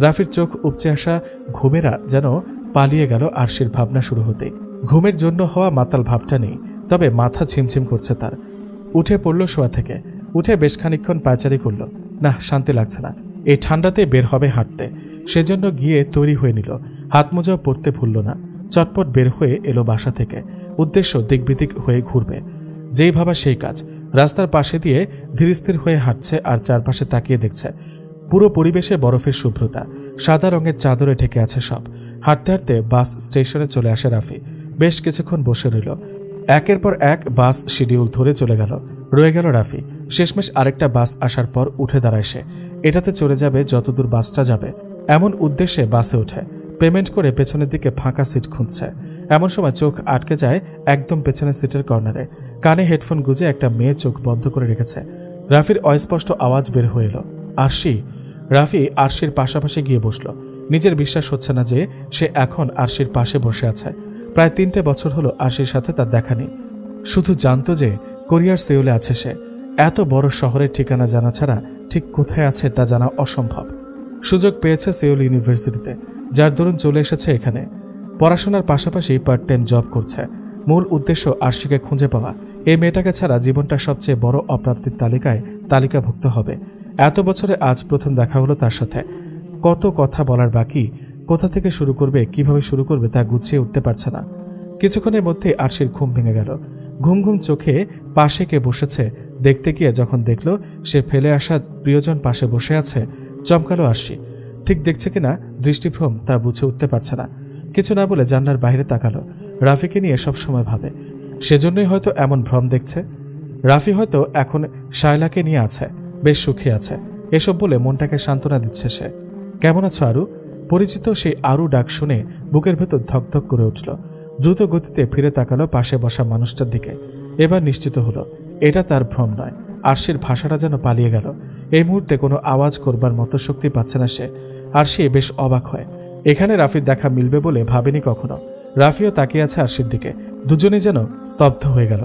রাফির চোখ উপচে আসা ঘুমেরা যেন পালিয়ে গেল আরশির ভাবনা শুরু হতেই। ঘুমের জন্য হওয়া মাতাল ভাবটা নেই, তবে মাথা ছিমছিম করছে তার। উঠে পড়ল শোয়া থেকে। উঠে বেশ খানিকক্ষণ পায়চারি করল। না, শান্তি লাগছে না। এই ঠান্ডাতে বের হবে হাঁটতে। সেজন্য গিয়ে তৈরি হয়ে নিল। হাত মোজাও পরতে ভুলল না। চটপট বের হয়ে এলো বাসা থেকে। উদ্দেশ্য দিকবিদিক হয়ে ঘুরবে। যেই ভাবা সেই কাজ। রাস্তার পাশে দিয়ে ধীরস্থির হয়ে হাঁটছে আর চারপাশে তাকিয়ে দেখছে। পুরো পরিবেশে বরফের শুভ্রতা। সাদা রঙের চাদরে ঢেকে আছে সব। হাঁটতে হাঁটতে বাস স্টেশনে চলে আসে রাফি। বেশ কিছুক্ষণ বসে রইল। একের পর এক বাস শিডিউল ধরে চলে গেল। রয়ে গেল রাফি। শেষমেশ আরেকটা বাস আসার পর উঠে দাঁড়ায় সে। এটাতে চলে যাবে যতদূর বাসটা যাবে, এমন উদ্দেশ্যে বাসে ওঠে। পেমেন্ট করে পেছনের দিকে ফাঁকা সিট খুঁজছে। এমন সময় চোখ আটকে যায় একদম পেছনের সিটের কর্নারে। কানে হেডফোন গুঁজে একটা মেয়ে চোখ বন্ধ করে রেখেছে। রাফির অস্পষ্ট আওয়াজ বের হয়ে এলো, আরশি। রাফি আরশির পাশাপাশি গিয়ে বসল। নিজের বিশ্বাস হচ্ছে না যে সে এখন আরশির পাশে বসে আছে। প্রায় 3টে বছর হলো আরশির সাথে তার দেখা নেই। শুধু জানতো যে কোরিয়ার সেউলে আছে সে। এত বড় শহরের ঠিকানা জানা ছাড়া ঠিক কোথায় আছে তা জানা অসম্ভব। সুযোগ পেয়েছে সেউল ইউনিভার্সিটিতে, যার দরুন চলে এসেছে এখানে। পড়াশোনার পাশাপাশি পার্ট টাইম জব করছে। মূল উদ্দেশ্য আরশিকে খুঁজে পাওয়া। এই মেয়েটাকে ছাড়া জীবনটা সবচেয়ে বড় অপ্রাপ্তির তালিকাভুক্ত হবে। এত বছরে আজ প্রথম দেখা হলো তার সাথে। কত কথা বলার বাকি, কোথা থেকে শুরু করবে, কিভাবে শুরু করবে তা গুছিয়ে উঠতে পারছে না। কিছুক্ষণের মধ্যে আরশির ঘুম ভেঙে গেল। ঘুম ঘুম চোখে পাশে কে বসেছে দেখতে গিয়ে যখন দেখল সে ফেলে আসা প্রিয়জন পাশে বসে আছে, চমকালো আরশি। ঠিক দেখছে কিনা দৃষ্টিভ্রম তা বুঝে উঠতে পারছে না। কিছু না বলে জানলার বাইরে তাকালো। রাফিকে নিয়ে সব সময় ভাবে, সেজন্যই হয়তো এমন ভ্রম দেখছে। রাফি হয়তো এখন শায়লাকে নিয়ে আছে, বেশ সুখী আছে। এসব বলে মনটাকে সান্ত্বনা দিচ্ছে সে। কেমন আছো আরু? পরিচিত সেই আরু ডাক শুনে বুকের ভেতর ধকধক করে উঠল। দ্রুত গতিতে ফিরে তাকালো পাশে বসা মানুষটার দিকে। এবার নিশ্চিত হলো এটা তার ভ্রম নয়। আরশির ভাষাটা যেন পালিয়ে গেল। এই মুহূর্তে কোনো আওয়াজ করবার মতো শক্তি পাচ্ছে না সে। আরশি বেশ অবাক হয়। এখানে রাফির দেখা মিলবে বলে ভাবেনি কখনো। রাফিও তাকিয়ে আছে আরশির দিকে। দুজনেই যেন স্তব্ধ হয়ে গেল।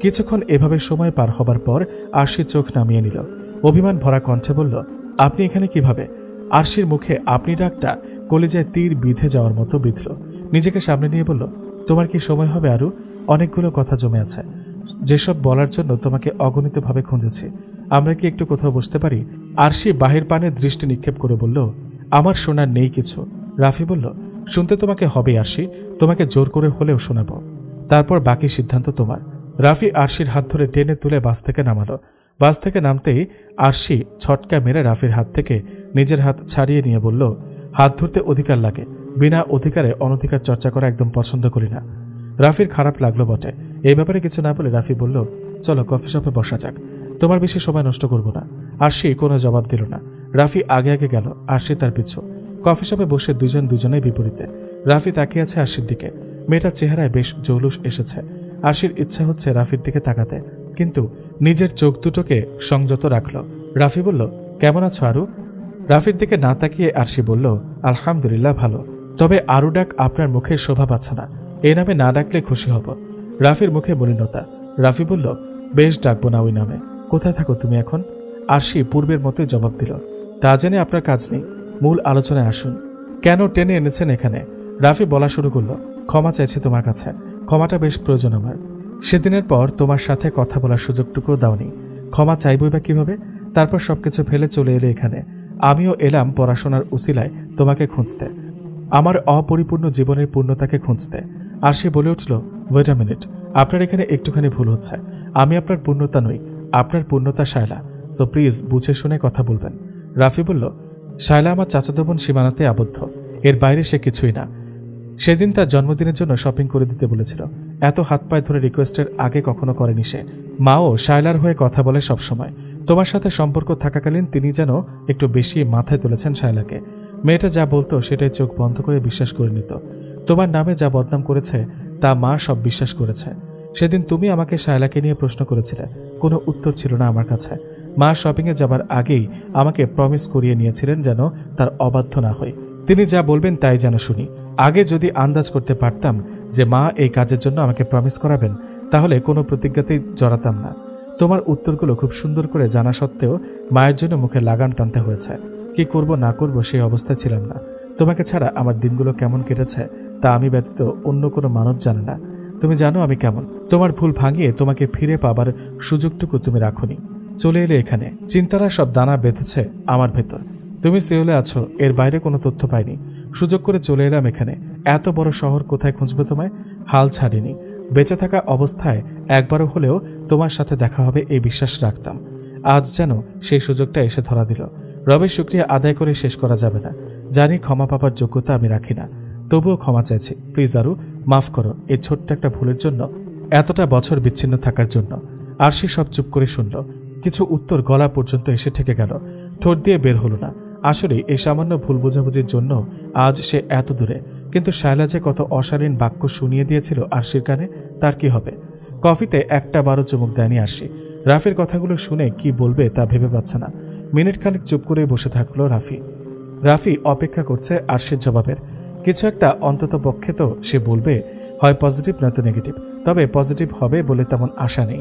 কিছুক্ষণ এভাবে সময় পার হবার পর আরশি চোখ নামিয়ে নিল। অভিমান ভরা কণ্ঠে বলল, আপনি এখানে কিভাবে? আরশির মুখে আপনি ডাকটা কলিজায় তীর বিঁধে যাওয়ার মতো বিঁধল। নিজেকে সামনে নিয়ে বলল, তোমার কি সময় হবে আরু? অনেকগুলো কথা জমে আছে, যেসব বলার জন্য তোমাকে অগণিতভাবে খুঁজেছি। আমরা কি একটু কোথাও বসতে পারি? আরশি বাহির পানে দৃষ্টি নিক্ষেপ করে বলল, আমার শোনার নেই কিছু। রাফি বলল, শুনতে তোমাকে হবে আরশি, তোমাকে জোর করে হলেও শোনাবো, তারপর বাকি সিদ্ধান্ত তোমার। রাফি আরশির হাত ধরে টেনে তুলে বাস থেকে নামালো। বাস থেকে নামতেই আরশি ছটকা মেরে রাফির হাত থেকে নিজের হাত ছাড়িয়ে নিয়ে বলল, হাত ধরতে অধিকার লাগে, বিনা অধিকারে অনধিকার চর্চা করা একদম পছন্দ করি না। রাফির খারাপ লাগলো বটে। এই ব্যাপারে কিছু না বলে রাফি বলল, চলো কফি শপে বসা যাক, তোমার বেশি সময় নষ্ট করব না। আরশি কোনো জবাব দিল না। রাফি আগে আগে গেল, আরশি তার পিছু। কফি শপে বসে দুজনেই বিপরীতে। রাফি তাকিয়ে আছে আরশির দিকে। মেয়েটার চেহারায় বেশ জৌলুস এসেছে। আরশির ইচ্ছা হচ্ছে রাফির দিকে তাকাতে, কিন্তু নিজের চোখ দুটোকে সংযত রাখল। রাফি বলল, কেমন আছো আরু? রাফির দিকে না তাকিয়ে আরশি বলল, আলহামদুলিল্লাহ ভালো, তবে আরু ডাক আপনার মুখে শোভা পাচ্ছে না, এই নামে না ডাকলে খুশি হব। রাফির মুখে মলিনতা। রাফি বলল, বেশ ডাকবো না ওই নামে। কোথায় থাকো তুমি এখন? আরশি পূর্বের মতোই জবাব দিল, তা জেনে আপনার কাজ নেই, মূল আলোচনায় আসুন। কেন টেনে এনেছেন এখানে? রাফি বলা শুরু করলো, ক্ষমা চাইছি তোমার কাছে, ক্ষমাটা বেশ প্রয়োজন আমার। সেদিনের পর তোমার সাথে কথা বলার সুযোগটুকুও দাওনি, ক্ষমা চাইবই বা কিভাবে? তারপর সবকিছু ফেলে চলে এলে এখানে। আমিও এলাম পড়াশোনার উসিলায় তোমাকে খুঁজতে, আমার অপরিপূর্ণ জীবনের পূর্ণতাকে খুঁজতে। আরশি বলে উঠল, ওয়েট আ মিনিট, আপনার এখানে একটুখানি ভুল হচ্ছে। আমি আপনার পূর্ণতা নই, আপনার পূর্ণতা শায়লা, সো প্লিজ বুঝে শুনে কথা বলবেন। রাফি বলল, শায়লা আমার চাচাতো বোন সীমানাতে আবদ্ধ, এর বাইরে সে কিছুই না। সেদিন তার জন্মদিনের জন্য শপিং করে দিতে বলেছিল, এত হাত পায়ে ধরে রিকোয়েস্টের আগে কখনো করেনি সে। মাও শায়লার হয়ে কথা বলে সবসময়। তোমার সাথে সম্পর্ক থাকাকালীন তিনি যেন একটু বেশি মাথায় তুলেছেন শায়লাকে। মেয়েটা যা বলতো সেটাই চোখ বন্ধ করে বিশ্বাস করে নিত। তোমার নামে যা বদনাম করেছে তা মা সব বিশ্বাস করেছে। সেদিন তুমি আমাকে শায়লাকে নিয়ে প্রশ্ন করেছিলে, কোনো উত্তর ছিল না আমার কাছে। মা শপিংয়ে যাবার আগেই আমাকে প্রমিস করিয়ে নিয়েছিলেন যেন তার অবাধ্য না হই, তিনি যা বলবেন তাই যেন শুনি। আগে যদি আন্দাজ করতে পারতাম যে মা এই কাজের জন্য আমাকে প্রমিস করাবেন, তাহলে কোনো প্রতিজ্ঞাতেই জড়াতাম না। তোমার উত্তরগুলো খুব সুন্দর করে জানা সত্ত্বেও মায়ের জন্য মুখে লাগাম টানতে হয়েছে। কি করব না করব সেই অবস্থায় ছিলাম না। তোমাকে ছাড়া আমার দিনগুলো কেমন কেটেছে তা আমি ব্যতীত অন্য কোনো মানব জানে না। তুমি জানো আমি কেমন। তোমার ভুল ভাঙিয়ে তোমাকে ফিরে পাবার সুযোগটুকু তুমি রাখোনি। চলে এলে এখানে, চিন্তারা সব দানা বেঁধেছে আমার ভেতর। তুমি সিওলে আছো, এর বাইরে কোনো তথ্য পাইনি, সুযোগ করে চলে এলাম এখানে। এত বড় শহর কোথায় খুঁজবে তোমায়? হাল ছাড়িনি। বেঁচে থাকা অবস্থায় একবারও হলেও তোমার সাথে দেখা হবে এই বিশ্বাস রাখতাম। আজ যেন সেই সুযোগটা এসে ধরা দিল। রবের শুকরিয়া আদায় করে শেষ করা যাবে না। জানি ক্ষমা পাবার যোগ্যতা আমি রাখি না, তবুও ক্ষমা চাইছি। প্লিজ আরু, মাফ করো এই ছোট্ট একটা ভুলের জন্য, এতটা বছর বিচ্ছিন্ন থাকার জন্য। আরশি সব চুপ করে শুনল। কিছু উত্তর গলা পর্যন্ত এসে ঠেকে গেল, ঠোঁট দিয়ে বের হলো না। আসলে এই সামান্য ভুল বোঝাবুঝির জন্য আজ সে এত দূরে। কিন্তু শায়লা যে কত অশালীন বাক্য শুনিয়ে দিয়েছিল আরশির কানে, তার কি হবে? কফিতে একটা বারো চুমুক দেয়নি আরশি। রাফির কথাগুলো শুনে কি বলবে তা ভেবে পাচ্ছে না। মিনিট খানেক চুপ করে বসে থাকলো রাফি। রাফি অপেক্ষা করছে আরশির জবাবের। কিছু একটা অন্তত পক্ষে তো সে বলবে, হয় পজিটিভ নয়তো নেগেটিভ। তবে পজিটিভ হবে বলে তেমন আশা নেই।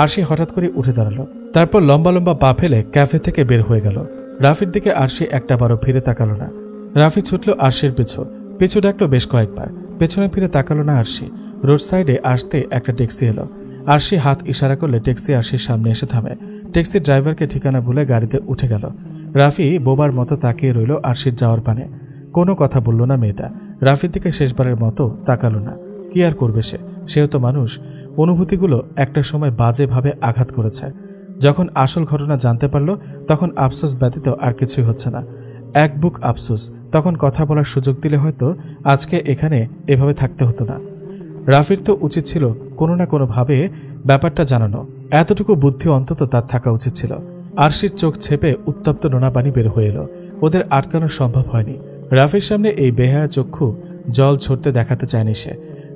আরশি হঠাৎ করে উঠে দাঁড়ালো, তারপর লম্বা লম্বা পা ফেলে ক্যাফে থেকে বের হয়ে গেল। রাফির দিকে আরশি একটা বারও ফিরে তাকালো না। রাফি ছুটল আরশির পিছু ডাকলো বেশ কয়েকবার, পেছনে ফিরে তাকালো না আরশি। রোড সাইডে আসতে একটা ট্যাক্সি এলো। আরশি হাত ইশারা করলে ট্যাক্সি আরশির সামনে এসে থামে। ট্যাক্সির ড্রাইভারকে ঠিকানা বলে গাড়িতে উঠে গেল। রাফি বোবার মতো তাকিয়ে রইল আরশির যাওয়ার পানে। কোনো কথা বলল না মেয়েটা। রাফির দিকে শেষবারের মতো তাকালো না। কি আর করবে সেও তো মানুষ। অনুভূতিগুলো একটা সময় বাজেভাবে আঘাত করেছে। যখন আসল ঘটনা জানতে পারল তখন আফসোস ব্যতীত আর কিছুই হচ্ছে না। এক বুক আফসোস। তখন কথা বলার সুযোগ দিলে হয়তো আজকে এখানে এভাবে থাকতে হতো না। রাফির তো উচিত ছিল কোনো না কোনোভাবে ব্যাপারটা জানানো। এতটুকু বুদ্ধি অন্তত তার থাকা উচিত ছিল। আরশির চোখ ছেপে উত্তপ্ত নোনা পানি বের হয়ে এলো। ওদের আটকানো সম্ভব হয়নি। রাফির সামনে এই বেহায়া চক্ষু জল ছড়তে দেখাতে চায়নি সে,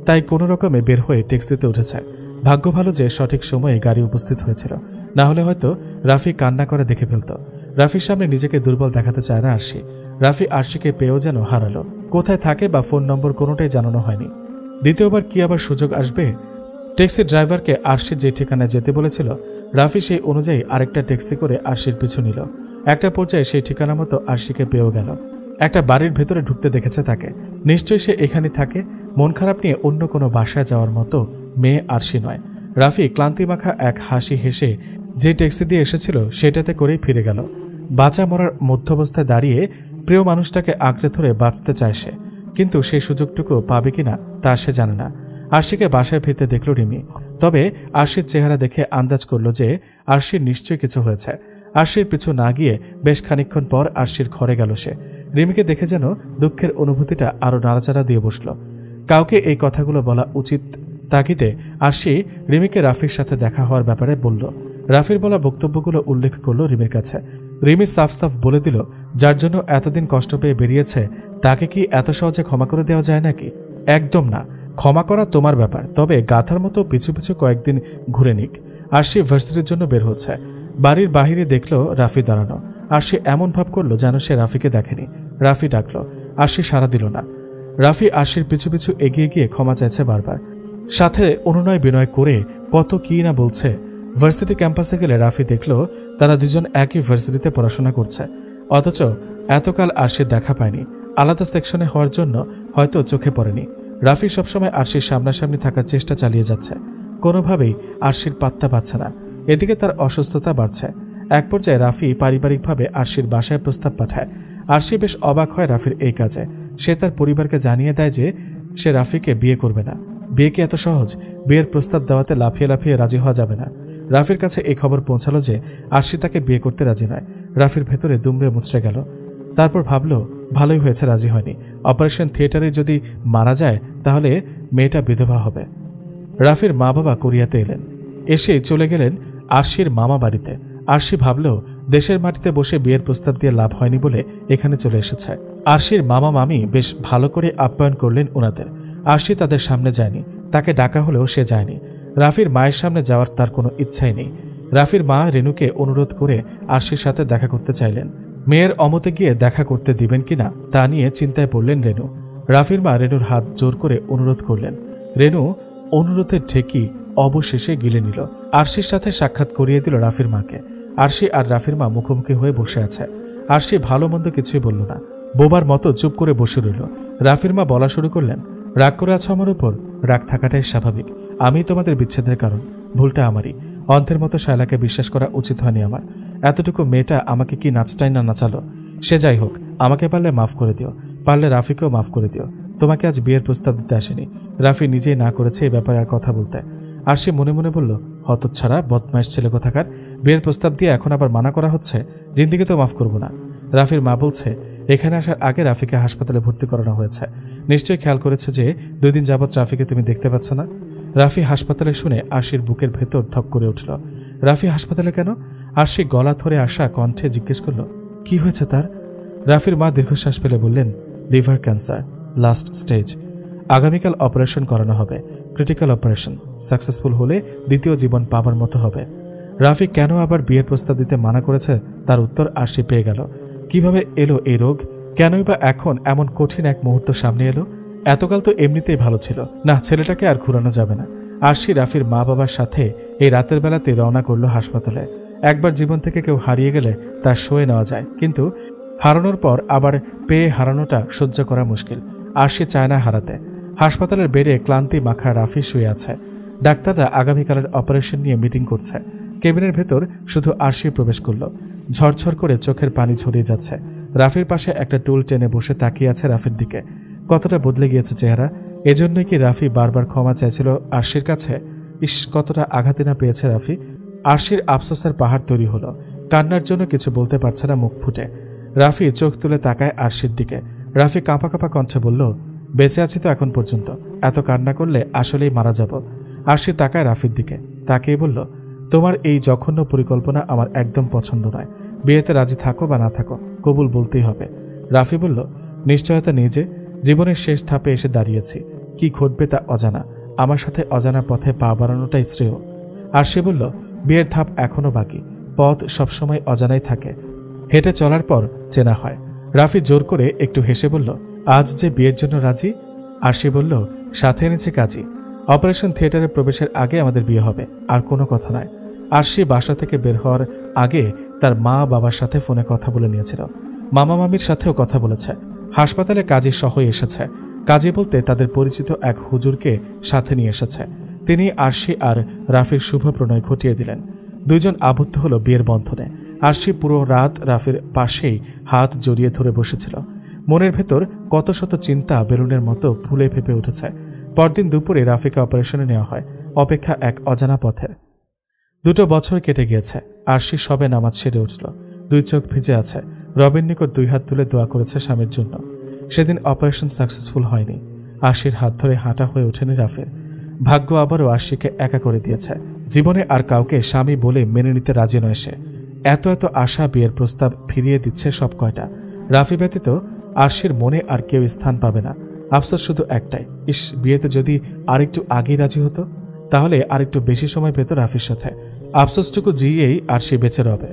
তাই কোনো রকমে বের হয়ে ট্যাক্সিতে উঠেছে। ভাগ্য ভালো যে সঠিক সময়ে গাড়ি উপস্থিত হয়েছিল, না হলে হয়তো রাফি কান্না করে দেখে ফেলত। রাফির সামনে নিজেকে দুর্বল দেখাতে চায় না আরশি। রাফি আরশিকে পেয়েও যেন হারালো। কোথায় থাকে বা ফোন নম্বর কোনোটাই জানানো হয়নি। দ্বিতীয়বার কি আবার সুযোগ আসবে? ট্যাক্সি ড্রাইভারকে আরশি যে ঠিকানায় যেতে বলেছিল, রাফি সেই অনুযায়ী আরেকটা ট্যাক্সি করে আরশির পিছু নিল। একটা পর্যায়ে সেই ঠিকানা মতো আরশিকে পেয়েও গেল। একটা বাড়ির ভেতরে ঢুকতে দেখেছে তাকে। নিশ্চয়ই সে এখানে থাকে। মন খারাপ নিয়ে অন্য কোনো বাসায় যাওয়ার মতো মেয়ে আরশি নয়। রাফি ক্লান্তিমাখা এক হাসি হেসে যে ট্যাক্সি দিয়ে এসেছিল সেটাতে করেই ফিরে গেল। বাঁচা মরার মধ্যাবস্থায় দাঁড়িয়ে প্রিয় মানুষটাকে আঁকড়ে ধরে বাঁচতে চায় সে, কিন্তু সেই সুযোগটুকু পাবে কিনা তা সে জানে না। আরশিকে বাসায় ফিরতে দেখল রিমি। তবে আরশির চেহারা দেখে আন্দাজ করল যে আরশির নিশ্চয়ই কিছু হয়েছে। আরশির পিছু না গিয়ে বেশ খানিকক্ষণ পর আরশির ঘরে গেল সে। রিমিকে দেখে যেন দুঃখের অনুভূতিটা আরও নাড়াচাড়া দিয়ে বসল। কাউকে এই কথাগুলো বলা উচিত তাগিদে আরশি রিমিকে রাফির সাথে দেখা হওয়ার ব্যাপারে বলল। রাফির বলা বক্তব্যগুলো উল্লেখ করল রিমির কাছে। রিমি সাফ সাফ বলে দিল, যার জন্য এতদিন কষ্ট পেয়ে বেরিয়েছে তাকে কি এত সহজে ক্ষমা করে দেওয়া যায় নাকি? একদম না। ক্ষমা করা তোমার ব্যাপার, তবে গাথার মতো পিছু পিছু কয়েকদিন ঘুরে নিক। আরশি ভার্সিটির জন্য বের হচ্ছে। বাড়ির বাহিরে দেখল রাফি দাঁড়ানো। আরশি এমন ভাব করল যেন সে রাফিকে দেখেনি। রাফি ডাকল, আরশি সাড়া দিল না। রাফি আরশির পিছু পিছু এগিয়ে গিয়ে ক্ষমা চাইছে বারবার, সাথে অনুনয় বিনয় করে কত কি না বলছে। ভার্সিটি ক্যাম্পাসে গেলে রাফি দেখল তারা দুজন একই ভার্সিটিতে পড়াশোনা করছে, অথচ এতকাল আরশির দেখা পায়নি। আলাদা সেকশনে হওয়ার জন্য হয়তো চোখে পড়েনি। রাফি সবসময় আরশির সামনাসামনি থাকার চেষ্টা চালিয়ে যাচ্ছে, কোনোভাবেই আরশির পাত্তা পাচ্ছে না। এদিকে তার অসুস্থতা বাড়ছে। এক পর্যায়ে রাফি পারিবারিকভাবে আরশির বাসায় প্রস্তাব পাঠায়। আরশি বেশ অবাক হয় রাফির এই কাজে। সে তার পরিবারকে জানিয়ে দেয় যে সে রাফিকে বিয়ে করবে না। বিয়ে কি এত সহজ? বিয়ের প্রস্তাব দেওয়াতে লাফিয়ে লাফিয়ে রাজি হওয়া যাবে না। রাফির কাছে এই খবর পৌঁছালো যে আরশি তাকে বিয়ে করতে রাজি নয়। রাফির ভেতরে দুমড়ে মুচড়ে গেল। তারপর ভাবল, ভালোই হয়েছে রাজি হয়নি। অপারেশন থিয়েটারে যদি মারা যায় তাহলে মেয়েটা বিধবা হবে। রাফির মা বাবা কোরিয়াতে এলেন। এসে চলে গেলেন আরশির মামা বাড়িতে। আরশি ভাবল, দেশের মাটিতে বসে বিয়ের প্রস্তাব দিয়ে লাভ হয়নি বলে এখানে চলে এসেছে। আরশির মামা মামি বেশ ভালো করে আপ্যায়ন করলেন ওনাদের। আরশি তাদের সামনে যায়নি, তাকে ডাকা হলেও সে যায়নি। রাফির মায়ের সামনে যাওয়ার তার কোনো ইচ্ছাই নেই। রাফির মা রেনুকে অনুরোধ করে আরশির সাথে দেখা করতে চাইলেন। মেয়ের অমতে গিয়ে দেখা করতে দিবেন কিনা তা নিয়ে চিন্তায় পড়লেন রেনু। রাফির মা রেনুর হাত জোর করে অনুরোধ করলেন। রেনু অনুরোধের ঠেকি অবশেষে গিলে নিল। আরশির সাথে সাক্ষাৎ করিয়ে দিল রাফির মাকে। আরশি আর রাফির মা মুখোমুখি হয়ে বসে আছে। আরশি ভালো মন্দ কিছুই বলল না, বোবার মতো চুপ করে বসে রইল। রাফির মা বলা শুরু করলেন, রাগ করে আছো আমার উপর? রাগ থাকাটাই স্বাভাবিক। আমি তোমাদের বিচ্ছেদের কারণ। ভুলটা আমারই। অন্ধের মতো শায়লাকে বিশ্বাস করা উচিত হয়নি আমার। এতটুকু মেয়েটা আমাকে কি নাচটাই না নাচালো। সে যাই হোক, আমাকে পারলে মাফ করে দিও, পারলে রাফিকেও মাফ করে দিও। তোমাকে আজ বিয়ের প্রস্তাব দিতে আসেনি, রাফি নিজেই না করেছে এই ব্যাপারে আর কথা বলতে। আর সে মনে মনে বলল, হতচ্ছাড়া বদমাইশ ছেলে কোথাকার, বিয়ের প্রস্তাব দিয়ে এখন আবার মানা করা হচ্ছে। জিন্দিগি তো মাফ করবো না। রাফির মা বলছে, এখানে আসার আগে রাফিকে হাসপাতালে ভর্তি করানো হয়েছে। নিশ্চয়ই খেয়াল করেছে যে 2 দিন যাবৎ রাফিকে তুমি দেখতে পাচ্ছ না। রাফি হাসপাতালে শুনে আরশির বুকের ভেতর ধক করে উঠল। রাফি হাসপাতালে কেন? আরশি গলা ধরে আসা কণ্ঠে জিজ্ঞেস করল, কি হয়েছে তার? রাফির মা দীর্ঘশ্বাস ফেলে বললেন, লিভার ক্যান্সার, লাস্ট স্টেজ। আগামীকাল অপারেশন করানো হবে। Critical operation. সাকসেসফুল হলে দ্বিতীয় জীবন পাবার মতো হবে। রাফি কেন আবার বিয়ের প্রস্তাব দিতে মানা করেছে তার উত্তর আরশি পেয়ে গেল। কিভাবে এলো এই রোগ? কেনই বা এখন এমন কঠিন এক মুহূর্ত সামনে এলো? এতকাল তো এমনিতেই ভালো ছিল না, ছেলেটাকে আর ঘুরানো যাবে না। আরশি রাফির মা বাবার সাথে এই রাতের বেলাতে রওনা করলো হাসপাতালে। একবার জীবন থেকে কেউ হারিয়ে গেলে তা সয়ে নেওয়া যায়, কিন্তু হারানোর পর আবার পেয়ে হারানোটা সহ্য করা মুশকিল। আরশি চায় না হারাতে। হাসপাতালের বেডে ক্লান্তি মাখা রাফি শুয়ে আছে। ডাক্তাররা আগামীকালের অপারেশন নিয়ে মিটিং করছে। কেবিনের ভেতর শুধু আরশি প্রবেশ করল। ঝরঝর করে চোখের পানি ছড়িয়ে যাচ্ছে। রাফির পাশে একটা টুল টেনে বসে তাকিয়ে আছে রাফির দিকে। কতটা বদলে গিয়েছে চেহারা। এজন্যই কি রাফি বারবার ক্ষমা চাইছিল আরশির কাছে? ইস, কতটা আঘাতে না পেয়েছে রাফি। আরশির আফসোসের পাহাড় তৈরি হলো। কান্নার জন্য কিছু বলতে পারছে না মুখ ফুটে। রাফি চোখ তুলে তাকায় আরশির দিকে। রাফি কাঁপা কাঁপা কণ্ঠে বলল, বেঁচে আছি তো এখন পর্যন্ত, এত কান্না করলে আসলেই মারা যাব। আরশি তাকায় রাফির দিকে, তাকিয়ে বলল, তোমার এই জঘন্য পরিকল্পনা আমার একদম পছন্দ নয়। বিয়েতে রাজি থাকো বা না থাকো, কবুল বলতেই হবে। রাফি বলল, নিশ্চয়তা নেই যে জীবনের শেষ ধাপে এসে দাঁড়িয়েছি। কি ঘটবে তা অজানা। আমার সাথে অজানা পথে পা বাড়ানোটাই শ্রেয়। আরশি বলল, বিয়ের ধাপ এখনো বাকি। পথ সবসময় অজানাই থাকে, হেঁটে চলার পর চেনা হয়। রাফি জোর করে একটু হেসে বলল, আজ যে বিয়ের জন্য রাজি? আরশি বলল, সাথে এনেছে কাজী। অপারেশন থিয়েটারে প্রবেশের আগে আমাদের বিয়ে হবে, আর কোনো কথা নয়। আরশি বাসা থেকে বের হওয়ার আগে তার মা বাবার সাথে ফোনে কথা বলে নিয়েছিল। মামা মামির সাথেও কথা বলেছে। হাসপাতালে কাজী সহই এসেছে। কাজী বলতে তাদের পরিচিত এক হুজুরকে সাথে নিয়ে এসেছে। তিনি আরশি আর রাফির শুভ প্রণয় ঘটিয়ে দিলেন। দুইজন আবদ্ধ হলো বিয়ের বন্ধনে। আরশি পুরো রাত রাফির পাশেই হাত জড়িয়ে ধরে বসেছিল। মনের ভেতর কত শত চিন্তা বেলুনের মতো ফুলে ফেপে উঠেছে। পরদিন দুপুরে রাফিকে অপারেশনে নেওয়া হয়। অপেক্ষা এক অজানা পথের। 2 বছর কেটে গিয়েছে। আরশি সবে নামাজ সেরে উঠল। 2 চোখ ভিজে আছে। রবের নিকট 2 হাত তুলে দোয়া করেছে স্বামীর জন্য। সেদিন অপারেশন সাকসেসফুল হয়নি। আরশির হাত ধরে হাঁটা হয়ে ওঠেনি রাফির। ভাগ্য আবারও আরশিকে একা করে দিয়েছে। জীবনে আর কাউকে স্বামী বলে মেনে নিতে রাজি নয় সে। এত আশা বিয়ের প্রস্তাব ফিরিয়ে দিচ্ছে সব কয়টা। রাফি ব্যতীত আরশির মনে আর কেউ স্থান পাবে না। আফসোস শুধু একটাই, বিয়েতে যদি আরেকটু আগেই রাজি হতো, তাহলে আরেকটু বেশি সময় পেত রাফির সাথে। আফসোসটুকু জিয়েই আরশি বেঁচে রবে।